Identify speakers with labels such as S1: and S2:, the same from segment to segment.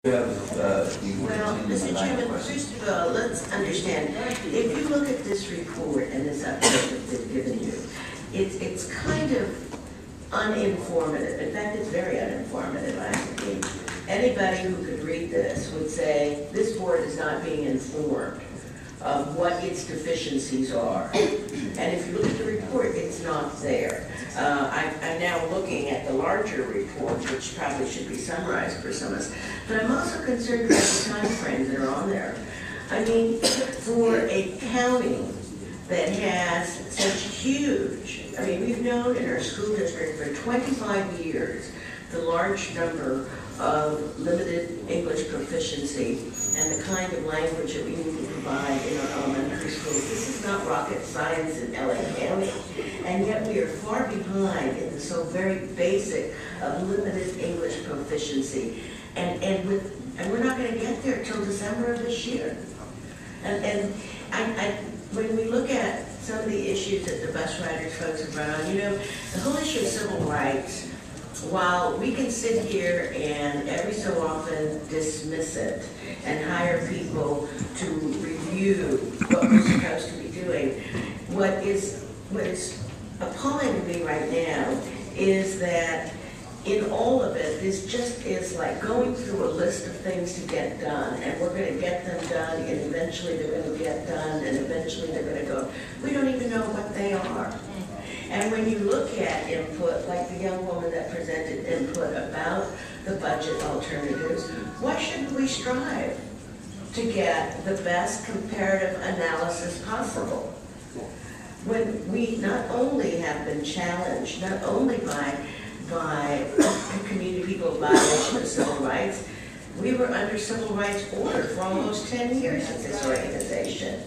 S1: Well, Mr. Chairman, first of all, let's understand, if you look at this report and this update that they've given you, it's kind of uninformative. In fact, it's very uninformative. I mean, anybody who could read this would say this board is not being informed of what its deficiencies are. And if you look at the report, it's not there. I'm now looking at the larger report, which probably should be summarized for some of us. But I'm also concerned about the time frames that are on there. I mean, for a county that has such huge, I mean, we've known in our school district for 25 years the large number of limited English proficiency and the kind of language that we need to provide in our elementary schools. This is not rocket science in LA County, and yet we are far behind in the so very basic of limited English proficiency. And we're not going to get there till December of this year. And when we look at some of the issues that the bus riders folks have brought on, you know, the whole issue of civil rights, while we can sit here and every so often dismiss it and hire people to review what we're supposed to be doing, what is appalling to me right now is that in all of it, this just is like going through a list of things to get done, and we're going to get them done, and eventually they're going to get done, and eventually they're going to go. We don't even know what they are. And when you look at input, like the young woman that presented input about the budget alternatives, why shouldn't we strive to get the best comparative analysis possible? When we not only have been challenged, not only by community people violation of civil rights, we were under civil rights order for almost 10 years at this organization.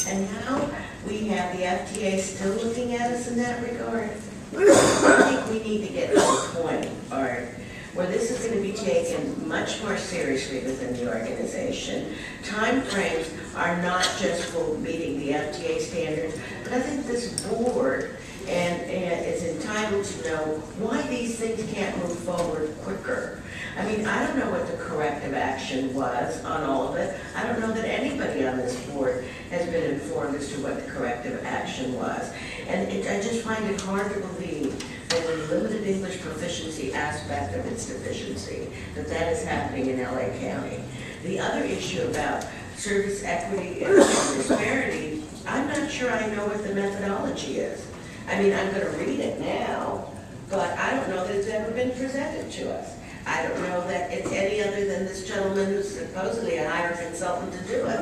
S1: And now we have the FTA still looking at us in that regard. I think we need to get to the point, Art, where this is going to be taken much more seriously within the organization. Time frames are not just for meeting the FTA standards, but I think this board and is entitled to know why these things can't move forward quicker. I mean, I don't know what the corrective action was on all of it. I don't know that anybody on this board has been informed as to what the corrective action was. And I just find it hard to believe that the limited English proficiency aspect of its deficiency, that is happening in LA County. The other issue about service equity and disparity, I'm not sure I know what the methodology is. I mean, I'm going to read it now, but I don't know that it's ever been presented to us. I don't know that it's any other than this gentleman who's supposedly a hired consultant to do it.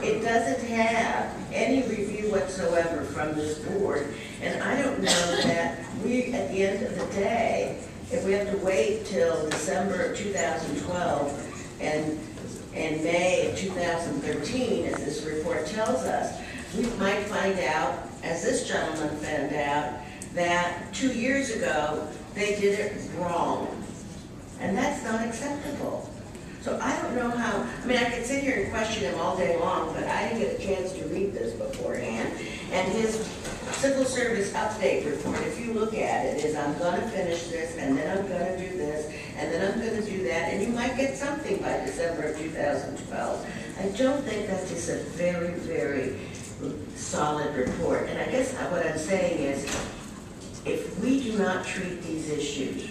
S1: It doesn't have any review whatsoever from this board, and I don't know that we, at the end of the day, if we have to wait till December of 2012 and May of 2013, as this report tells us, we might find out, as this gentleman found out, that 2 years ago they did it wrong. And that's not acceptable. So I don't know how, I mean, I could sit here and question him all day long, but I didn't get a chance to read this beforehand. And his civil service update report, if you look at it, is I'm going to finish this, and then I'm going to do this, and then I'm going to do that, and you might get something by December of 2012. I don't think that's just a very, very solid report. And I guess what I'm saying is, if we do not treat these issues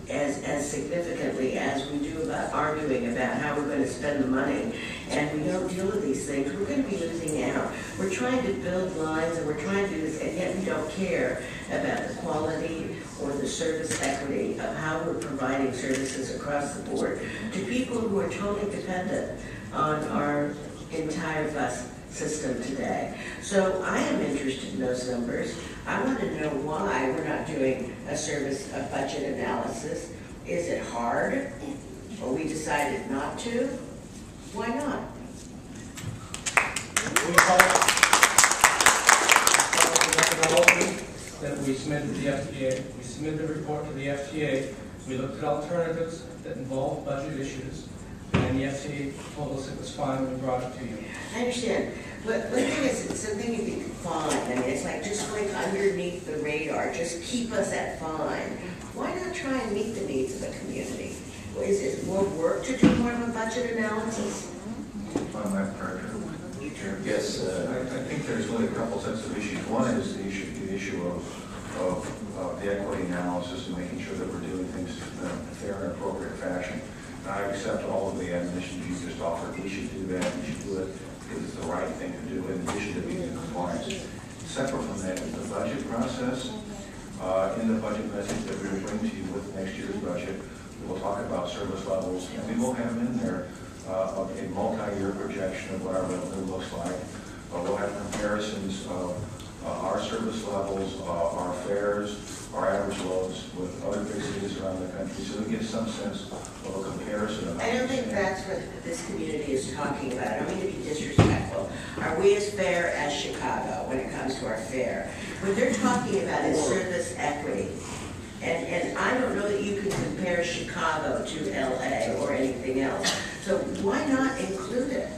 S1: as significantly as we do about arguing about how we're going to spend the money, and we don't deal with these things, we're going to be losing out. We're trying to build lines, and we're trying to do this, and yet we don't care about the quality or the service equity of how we're providing services across the board to people who are totally dependent on our entire bus system today. So I am interested in those numbers. I want to know why we're not doing a budget analysis. Is it hard? Or we decided not to? Why not?
S2: That we submitted to the FTA. We submitted the report to the FTA. We looked at alternatives that involved budget issues, and the FTA told us it was fine when we brought it to you.
S1: I understand. But the thing is, it's something you can find. I mean, it's like just going underneath the radar. Just keep us at fine. Why not try and meet the needs of the community? Is it more work to do more of a budget analysis?
S3: On that part, yes, I think there's really a couple sets of issues. One is the issue of the equity analysis and making sure that we're doing things in a fair and appropriate fashion. And I accept all of the admonitions you just offered. We should do that. We should do it because it's the right thing to do in addition to being in compliance. Separate from that is the budget process. In the budget message that we will bring to you with next year's budget, we will talk about service levels, and we will have in there a multi-year projection of what our revenue looks like. We'll have comparisons of our service levels, our fares, our average loads with other big cities around the country, so we get some sense of a comparison.
S1: I don't think that's what this community is talking about. I don't mean to be disrespectful. Are we as fair as Chicago when it comes to our fare? What they're talking about is service equity. And I don't know that you can compare Chicago to LA or anything else. So why not include it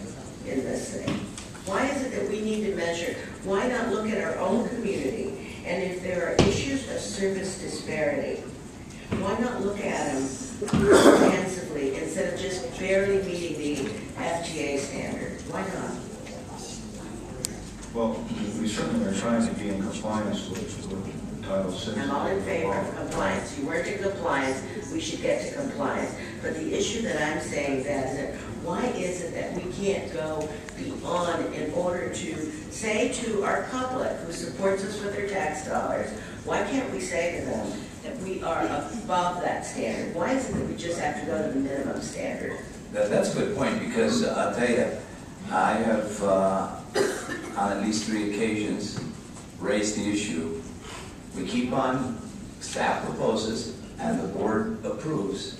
S1: in this thing? Why is it that we need to measure? Why not look at our own community? And if there are issues of service disparity, why not look at them comprehensively instead of just barely meeting the FTA standard? Why not?
S3: Well, we certainly are trying to be in compliance with Title VI.
S1: I'm all in favor of compliance. You weren't in compliance, we should get to compliance. But the issue that I'm saying that is that why is it that we can't go beyond in order to say to our public who supports us with their tax dollars, why can't we say to them that we are above that standard? Why is it that we just have to go to the minimum standard?
S4: That's a good point, because I'll tell you, I have on at least 3 occasions raised the issue. We keep on, staff proposes and the board approves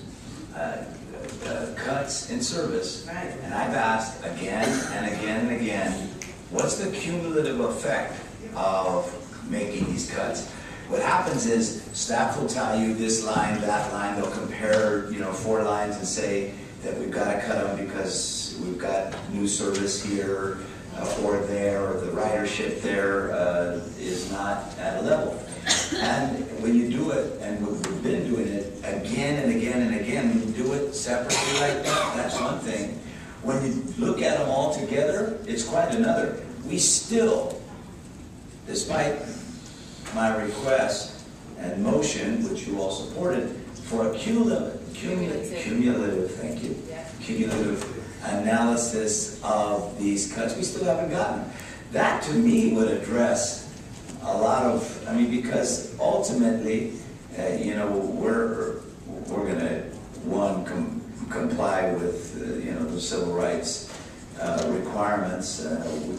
S4: cuts in service.
S1: Right.
S4: And I've asked again and again and again, what's the cumulative effect of making these cuts? What happens is staff will tell you this line, that line, they'll compare 4 lines and say that we've got to cut them because we've got new service here or there, or the ridership there is not at a level. And when you do it, and we've been doing it again and again and again, when you do it separately like that, that's one thing. When you look at them all together, it's quite another. We still, despite my request and motion, which you all supported, for a cumulative analysis of these cuts, we still haven't gotten. That to me would address a lot of, because ultimately, we're going to, comply with, the civil rights requirements.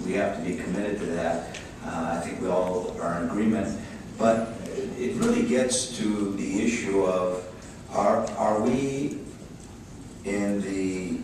S4: We have to be committed to that. I think we all are in agreement. But it really gets to the issue of, are we in the,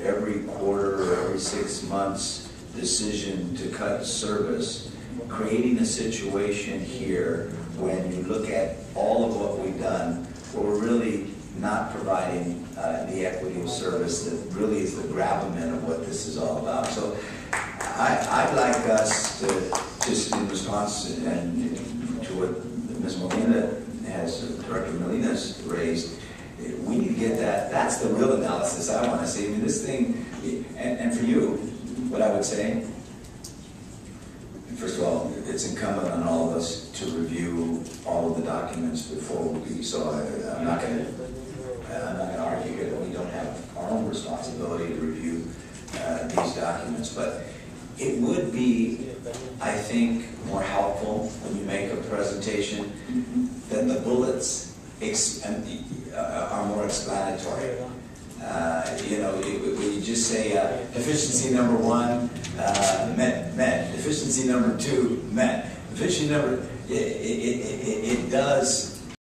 S4: every quarter or every 6 months decision to cut service, creating a situation here when you look at all of what we've done, where we're really not providing the equity of service that really is the gravamen of what this is all about. So I'd like us to, just in response and to what Ms. Molina has, Director Molina has raised, we need to get that. That's the real analysis I want to see. This thing, and for you, what I would say, first of all, it's incumbent on all of us to review all of the documents before we. So I'm not going to argue here that we don't have our own responsibility to review these documents, but it would be, I think, more helpful when you make a presentation that the bullets are more explanatory. When you just say efficiency number 1 met, efficiency number 2 met, efficiency number, it does